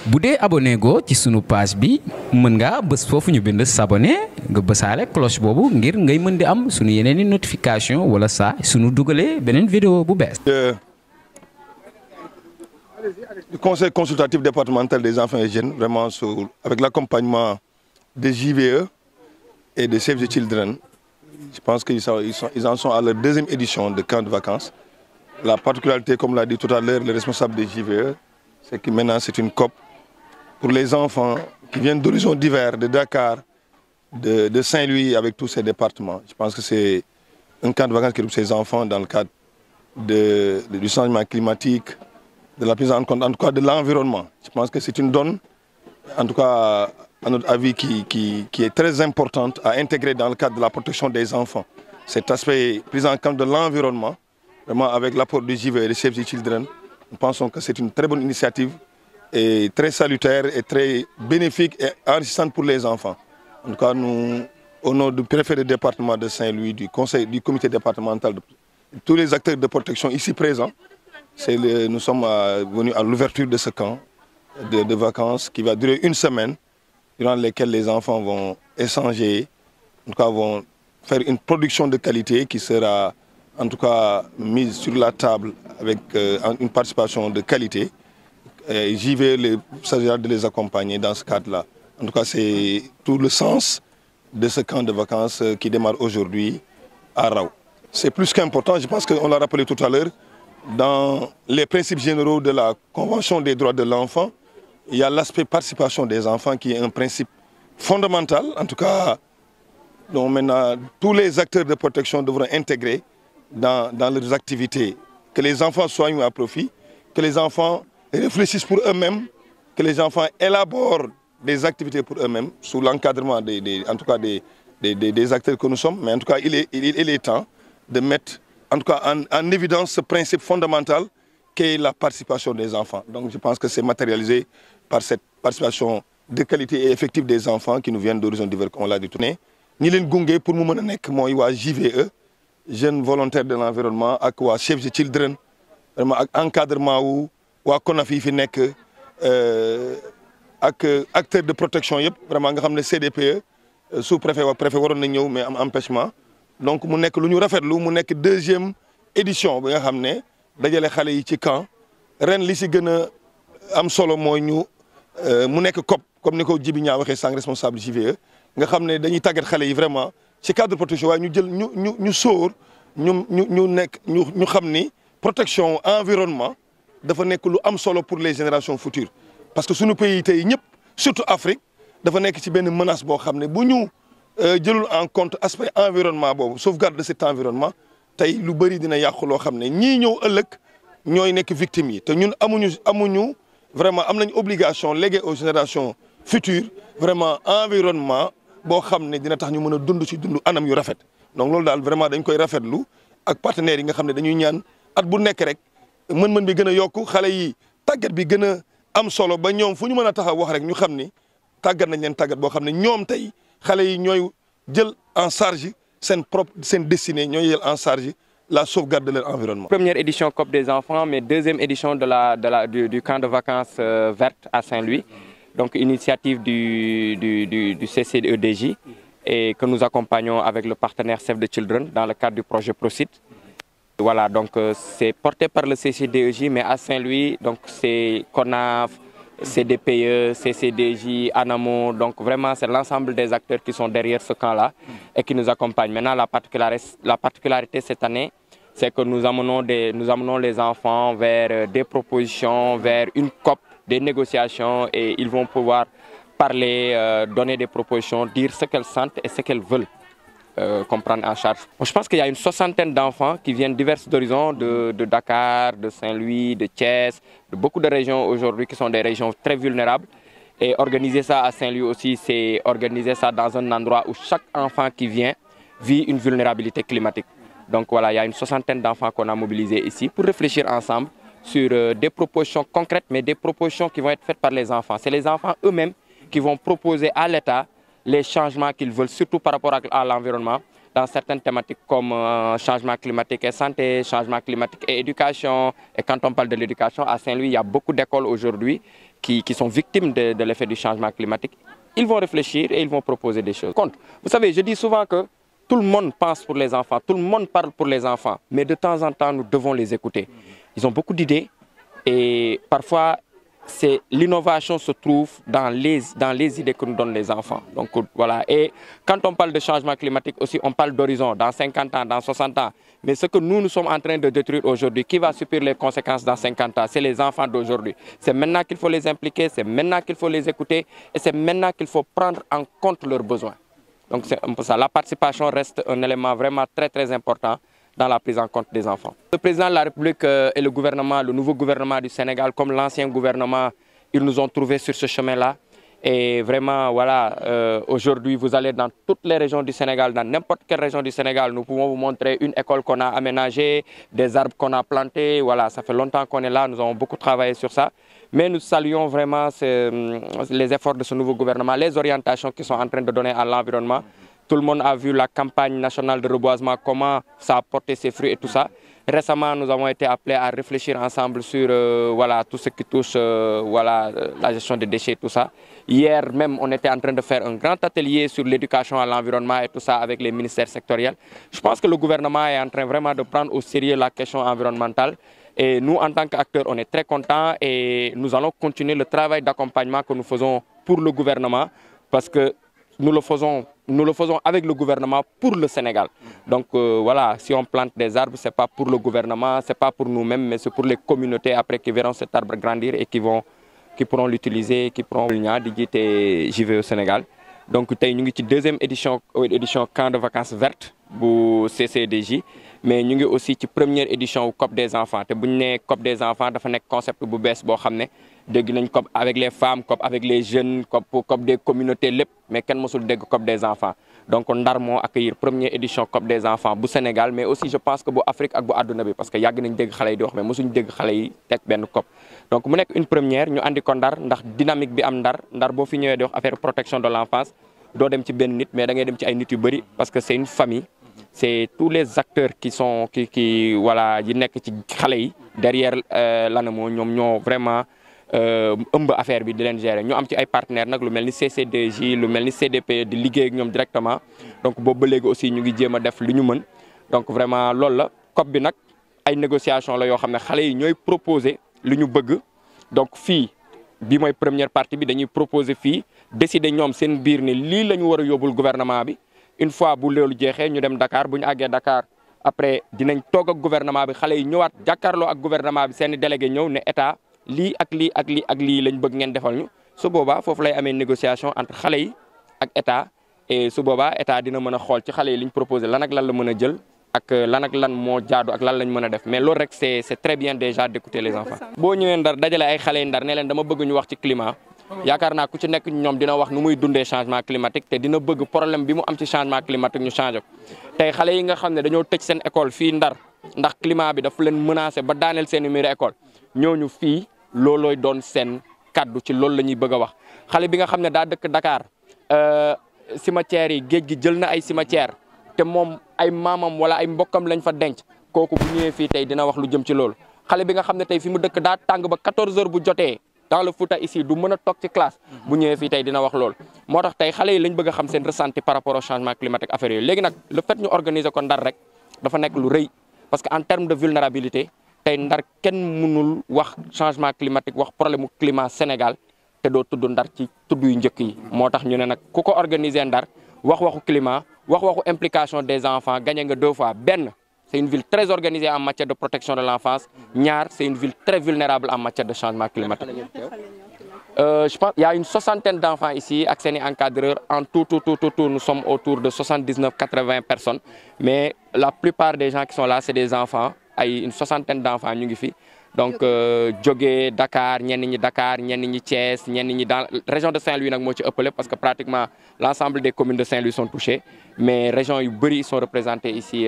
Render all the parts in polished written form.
bu dee abonné go ci sunu page bi mën ngaa bës foofu ñu bind s'abonner nga bësaale cloche boobu ngir ngay mën di am sunu yeneen i notification wala saa sunu dugalee beneen vidéo bu bees. Du conseil consultatif départemental des enfants et jeunes, vraiment avec l'accompagnement de JVE et de Save the Children. Je pense qu'ils en sont à leur deuxième édition de camp de vacances. La particularité, comme l'a dit tout à l'heure le responsable de JVE, c'est que maintenant c'est une COP pour les enfants qui viennent d'horizons divers, de Dakar, de Saint-Louis, avec tous ces départements. Je pense que c'est un camp de vacances qui regroupe ces enfants dans le cadre du changement climatique, de la prise en compte, en tout cas de l'environnement. Je pense que c'est une donne, en tout cas à notre avis, qui est très importante à intégrer dans le cadre de la protection des enfants. Cet aspect prise en compte de l'environnement, vraiment avec l'apport du JVE et de Save the Children, nous pensons que c'est une très bonne initiative et très salutaire et très bénéfique et enrichissante pour les enfants. En tout cas, nous, au nom du préfet du département de Saint-Louis, du comité départemental, de tous les acteurs de protection ici présents, nous sommes venus à l'ouverture de ce camp de vacances qui va durer une semaine, durant laquelle les enfants vont échanger, en tout cas vont faire une production de qualité qui sera en tout cas mise sur la table avec une participation de qualité. J'y vais s'agira de les accompagner dans ce cadre-là. En tout cas, c'est tout le sens de ce camp de vacances qui démarre aujourd'hui à Rao. C'est plus qu'important, je pense qu'on l'a rappelé tout à l'heure, dans les principes généraux de la Convention des droits de l'enfant, il y a l'aspect participation des enfants qui est un principe fondamental. En tout cas, donc maintenant, tous les acteurs de protection devront intégrer dans leurs activités que les enfants soient mis à profit, que les enfants réfléchissent pour eux-mêmes, que les enfants élaborent des activités pour eux-mêmes sous l'encadrement des acteurs que nous sommes. Mais en tout cas, il est temps de mettre en tout cas en évidence ce principe fondamental qu'est la participation des enfants. Donc je pense que c'est matérialisé par cette participation de qualité et effective des enfants qui nous viennent d'horizons divers, comme on l'a dit tout à l'heure. Ñi leen gunge pour mu mën a nekk mooy waa JVE, jeunes volontaires de l'environnement, ak waa Save the Children, vraiment ak encadrement wu waa CONAF yi fi nekk ak acteurs de protection yëpp vraiment nga xam ne CDPE sous-préfet waa préfet waroon na ñëw mais am empêchement. Donc mu nekk lu ñu rafetlu mu nekk deuxième édition bi nga xam ne dajale xale yi ci camp ren li si gën a am solo mooy mu nekk COP comme ni ko Djibi Niang waxee sànq responsable JVE nga xam ne dañuy tàggat xale yi vraiment ci cadre de protection waaye ñu jël ñu sóor ñu xam ni protection environnement dafa nekk lu am solo pour les générations futures. Parce que suñu pays tey ñëpp surtout Afrique dafa nekk ci benn menace boo xam ne bu ñu jëlul en compte aspect environnement boobu sauvegarde de cet environnement tey lu bëri dina yàqu loo xam ne ñii ñëw ëllëg ñooy nekk victimes yi te ñun amuñu vraiment am nañ obligation léguer aux générations futures vraiment environnement boo xam ne dina tax ñu mën a dund ci dund anam yu rafet. Donc loolu daal vraiment dañ koy rafetlu ak partenaires yi nga xam ne dañuy ñaan at bu nekk rek mën-mën bi gën a yokku xale yi tàggat bi gën a am solo ba ñoom fu ñu mën a taxaw wax rek ñu xam ni tàggat nañ leen tàggat boo xam ne ñoom tey xale yi ñooy jël en charge seen destinée, ñooy jël en charge la sauvegarde de leur environnement. Première édition COP des enfants, mais deuxième édition du camp de vacances verte à Saint-Louis. Donc initiative du CCEDJ et que nous accompagnons avec le partenaire Save the Children dans le cadre du projet PROCIT. Voilà, donc c'est porté par le CCDEJ, mais à Saint-Louis, donc c'est CONAF, CDPE, CCDJ, ANAMO, donc vraiment c'est l'ensemble des acteurs qui sont derrière ce camp-là et qui nous accompagnent. Maintenant, la particularité cette année, c'est que nous amenons les enfants vers des propositions, vers une COP, des négociations et ils vont pouvoir parler, donner des propositions, dire ce qu'elles sentent et ce qu'elles veulent. Comprendre en charge. Je pense qu'il y a une soixantaine d'enfants qui viennent divers horizons de Dakar, de Saint-Louis, de Thiès, de beaucoup de régions aujourd'hui qui sont des régions très vulnérables. Et organiser ça à Saint-Louis aussi, c'est organiser ça dans un endroit où chaque enfant qui vient vit une vulnérabilité climatique. Donc voilà, il y a une soixantaine d'enfants qu'on a mobilisés ici pour réfléchir ensemble sur des propositions concrètes, mais des propositions qui vont être faites par les enfants. C'est les enfants eux-mêmes qui vont proposer à l'État les changements qu'ils veulent, surtout par rapport à l'environnement, dans certaines thématiques comme changement climatique et santé, changement climatique et éducation. Et quand on parle de l'éducation, à Saint-Louis, il y a beaucoup d'écoles aujourd'hui qui sont victimes de l'effet du changement climatique, ils vont réfléchir et ils vont proposer des choses. Vous savez, je dis souvent que tout le monde pense pour les enfants, tout le monde parle pour les enfants, mais de temps en temps, nous devons les écouter. Ils ont beaucoup d'idées et parfois, l'innovation se trouve dans les idées que nous donnent les enfants. Donc voilà. Et quand on parle de changement climatique aussi, on parle d'horizon, dans 50 ans, dans 60 ans. Mais ce que nous sommes en train de détruire aujourd'hui, qui va subir les conséquences dans 50 ans? C'est les enfants d'aujourd'hui. C'est maintenant qu'il faut les impliquer, c'est maintenant qu'il faut les écouter et c'est maintenant qu'il faut prendre en compte leurs besoins. Donc c'est un peu ça. La participation reste un élément vraiment très très important dans la prise en compte des enfants. Le président de la République et le gouvernement, le nouveau gouvernement du Sénégal, comme l'ancien gouvernement, ils nous ont trouvés sur ce chemin-là. Et vraiment, voilà, aujourd'hui, vous allez dans toutes les régions du Sénégal, dans n'importe quelle région du Sénégal, nous pouvons vous montrer une école qu'on a aménagée, des arbres qu'on a plantés. Voilà, ça fait longtemps qu'on est là, nous avons beaucoup travaillé sur ça. Mais nous saluons vraiment les efforts de ce nouveau gouvernement, les orientations qu'ils sont en train de donner à l'environnement. Tout le monde a vu la campagne nationale de reboisement, comment ça a porté ses fruits et tout ça. Récemment, nous avons été appelés à réfléchir ensemble sur voilà, tout ce qui touche voilà, la gestion des déchets et tout ça. Hier même, on était en train de faire un grand atelier sur l'éducation à l'environnement et tout ça avec les ministères sectoriels. Je pense que le gouvernement est en train vraiment de prendre au sérieux la question environnementale. Et nous, en tant qu'acteurs, on est très contents et nous allons continuer le travail d'accompagnement que nous faisons pour le gouvernement parce que nous le faisons avec le gouvernement pour le Sénégal. Donc voilà, si on plante des arbres, ce n'est pas pour le gouvernement, ce n'est pas pour nous-mêmes, mais c'est pour les communautés après qui verront cet arbre grandir et qui pourront l'utiliser, qui pourront JV au Sénégal. Donc nous avons une deuxième édition camp de vacances vertes pour CCDJ, mais nous avons aussi une première édition COP des enfants. Et si COP des enfants, c'est un concept bu bees boo xam ne dégg nañ COP avec les femmes, COP avec les jeunes, COP des communautés lépp mais kenn mosul dégg COP des enfants. Donc Ndar moo accueillir première édition COP des enfants bu Sénégal mais aussi je pense que bu Afrique ak bu àdduna bi parce que yàgg nañ dégg xale yi di wax mais mosuñ dégg xale yi teg benn COP. Donc mu nekk une première ñu andi ko Ndar ndax dynamique bi am Ndar boo fi ñëwee di wax affaire protection de l'enfance doo dem ci benn nit mais da ngay dem ci ay nit yu bëri parce que c'est une famille. C'est tous les acteurs voilà yi nekk ci xale yi derrière l'ANAMO ñoom ñoo vraiment ëmb affaire bi di leen gérer ñu am ci ay partenaires nag lu mel ni CCDJ lu mel ni CDP di liggéey ak ñoom directement donc boobu ba léegi aussi ñu ngi jéem a def lu ñu mën donc vraiment loolu la COP bi nag ay négociation la yoo xam ne xale yi ñooy proposer lu ñu bëgg donc fii bi mooy première partie bi dañuy proposer fii décider ñoom seen biir ni lii la ñu war a yóbbul gouvernement bi une fois bu loolu jeexee ñu dem Dakar bu ñu àggee Dakar après dinañ toog ak gouvernement bi xale yi ñëwaat jàkkaarloo ak gouvernement bi seen i délégué ñëw ne état lii ak lii ak lii ak lii lañ bëgg ngeen defal ñu su boobaa foofu lay amee négociation entre xale yi ak état et su boobaa état dina mën a xool ci xale yi liñ proposé lan ak lan la mën a jël ak lan moo jaadu ak lan lañ mën a def mais loolu rek c'est très bien déjà d'écouter les enfants. boo ñëwee Ndar dajale ay xale yi Ndar ne leen dama bëgg ñu wax ci climat yaakaar naa ku ci nekk ñoom dina wax nu muy dundee changement climatique te dina bëgg problème bi mu am ci changement climatique ñu changé ko tey xale yi nga xam ne dañoo tëj seen école fii Ndar ndax climat bi dafa leen menacé ba daaneel seen mur école ñooñu fii loolooy doon seen kaddu ci loolu la ñuy bëgg a wax xale bi nga xam ne daa dëkk Dakar cimetière yi géej gi jël na ay cimetière te moom ay maamam wala ay mbokkam lañ fa denc kooku bu ñëwee fii tey dina wax lu jëm ci loolu xale bi nga xam ne tey fi mu dëkk daa tàng ba 14 heures bu jotee dans le Fouta ici du mën a toog ci classe bu ñëwee fii tey dina wax loolu moo tax tey xale yi lañ bëgg a xam seen ressenti par rapport au changement climatique affaire yooyu léegi nag le fait ñu organiser ko Ndar rek dafa nekk lu rëy parce que en terme de vulnérabilité tey Ndar kenn mënul wax changement climatique wax problème mu climat Sénégal te doo tudd Ndar ci tudd yu njëkk yi moo tax ñu ne nag ku ko organiser Ndar wax waxu climat wax waxu implication des enfants gagné nga 2 fois benn c'est une ville très organisée en matière de protection de l'enfance ñaar c'est une ville très vulnérable en matière de changement climatique. Je pense il y a une 60aine d'enfants ici ak seeni encadreurs en tout nous sommes autour de 79-80 personnes mais la plupart des gens qui sont là c'est des enfants ay une 60aine d'enfants ñu ngi fi donc jógee Dakar ñenn ñi Dakar ñenn ñi Thiès ñenn ñi dans région de Saint-Louis nag moo ci ëppale parce que pratiquement l'ensemble des communes de Saint-Louis sont touchées mais régions yu bëri sont représentées ici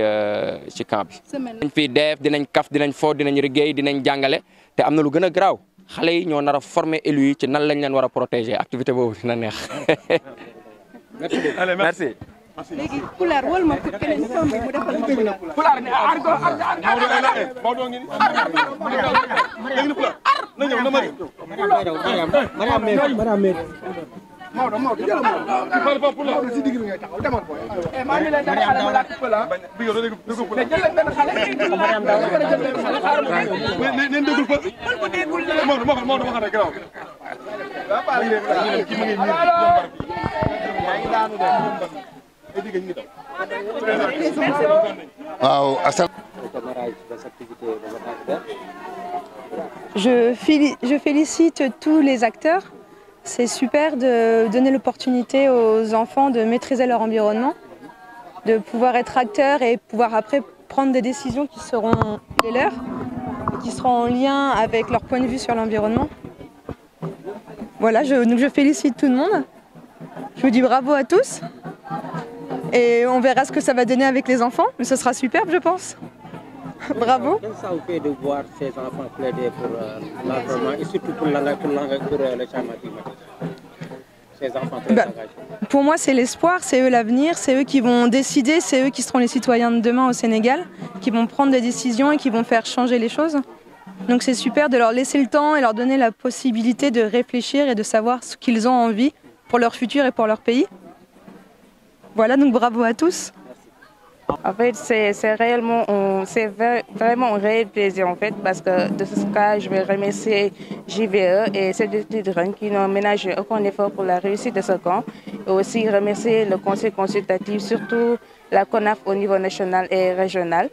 ci camp bi. dañ fiy def dinañ kaf dinañ fo dinañ liggéey dinañ jàngale te am na lu gën a garaaw xale yi ñoo nar a former élus yi ci nan lañ leen war a protéger activité boobu dina neex. Allez, merci. léegi pulaar wol ma pour keneen femme bi mu defal pulaar ni argo Maodo ngi ni léegi ni pulaar na ñëw na mari Maodo jël Maodo pulaar ci digg bi ngay taxaw demal boy maa ngi leen dara xale ma laaj pulaar bi yow dégg pulaar jël benn xale nen déggul fa ko déggul Maodo wax rek graw ki ma ngi Je félicite tous les acteurs. C'est super de donner l'opportunité aux enfants de maîtriser leur environnement, de pouvoir être acteurs et pouvoir après prendre des décisions qui seront les leurs, qui seront en lien avec leur point de vue sur l'environnement. Voilà, donc je félicite tout le monde. Je vous dis bravo à tous. Et on verra ce que ça va donner avec les enfants, mais ce sera superbe, je pense. Bravo. Qu'est-ce que ça vous fait de voir ces enfants plaider pour l'environnement et surtout pour le changement climatique? Ces enfants très engagés. Pour moi, c'est l'espoir, c'est eux l'avenir, c'est eux qui vont décider, c'est eux qui seront les citoyens de demain au Sénégal, qui vont prendre des décisions et qui vont faire changer les choses. Donc c'est super de leur laisser le temps et leur donner la possibilité de réfléchir et de savoir ce qu'ils ont envie pour leur futur et pour leur pays. Voilà, donc bravo à tous. En fait, c'est vraiment un réel plaisir en fait, parce que de ce cas, je vais remercier JVE et Save the Children qui n'ont ménagé aucun effort pour la réussite de ce camp. Et aussi remercier le conseil consultatif, surtout la CONAF au niveau national et régional.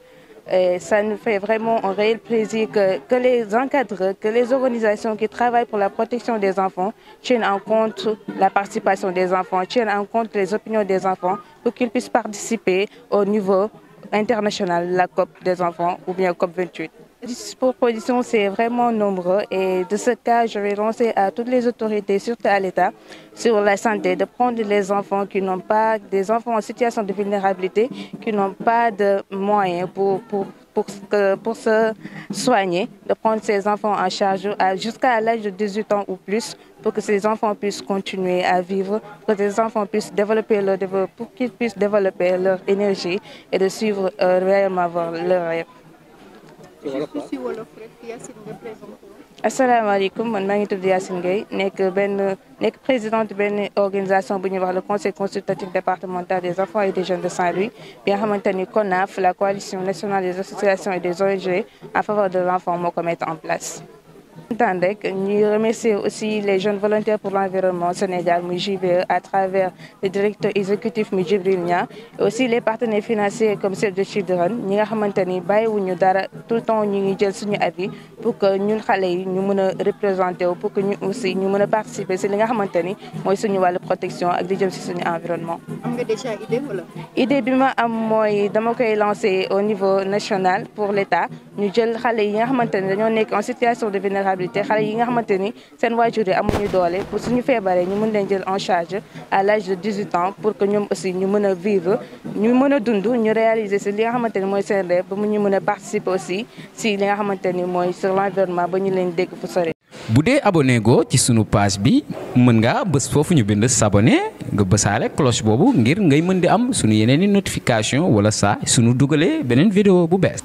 Et ça nous fait vraiment un réel plaisir que les encadreurs, que les organisations qui travaillent pour la protection des enfants tiennent en compte la participation des enfants, tiennent en compte les opinions des enfants pour qu'ils puissent participer au niveau international de la COP des enfants ou bien COP 28. Les propositions, c'est vraiment nombreux et de ce cas, je vais lancer à toutes les autorités, surtout à l'État, sur la santé, de prendre les enfants qui n'ont pas, des enfants en situation de vulnérabilité, qui n'ont pas de moyens pour se soigner, de prendre ces enfants en charge jusqu'à l'âge de 18 ans ou plus, pour que ces enfants puissent continuer à vivre, pour que ces enfants puissent développer pour qu'ils puissent développer leur énergie et de suivre réellement leur rêve. asalaamaaleykum man maa ngi tudd Yacine Gueye nekk présidente benn organisation bu ñuy wax le conseil consultatif départemental des enfants et des jeunes de Saint-Louis bi nga xamante ni CONAF la coalition nationale des associations et des ONG en faveur de l'enfant moo ko mettre en place. Nous remercions aussi les jeunes volontaires pour l'environnement au Sénégal, JVE, à travers le directeur exécutif Djibril Nia, et aussi les partenaires financiers comme Save the Children. Nous avons tout le temps nous avis pour que nous nous représenter, pour que nous aussi nous participer à la protection et l'environnement. Vous avez déjà une idée? L'idée que lancée au niveau national pour l'État. Nous avons en situation de vulnérabilité xale yi nga xamante ni seen waajur yi amuñu doole pour suñu feebaree ñu mën leen jël en charge à l'âge de 18 ans pour que ñoom aussi ñu mën a vivre ñu mën a dund ñu réaliser si li nga xamante ni mooy seen rêve ba mu ñu mën a participer aussi si li nga xamante ni mooy sur l'environnement ba ñu leen dégg fu sori. bu dee abonné go ci sunu page bi mën nga bës foofu ñu bind s'abonner nga bësaale cloche boobu ngir ngay mën di am sunu yeneen i notification wala saa sunu dugalee beneen vidéo bu bees.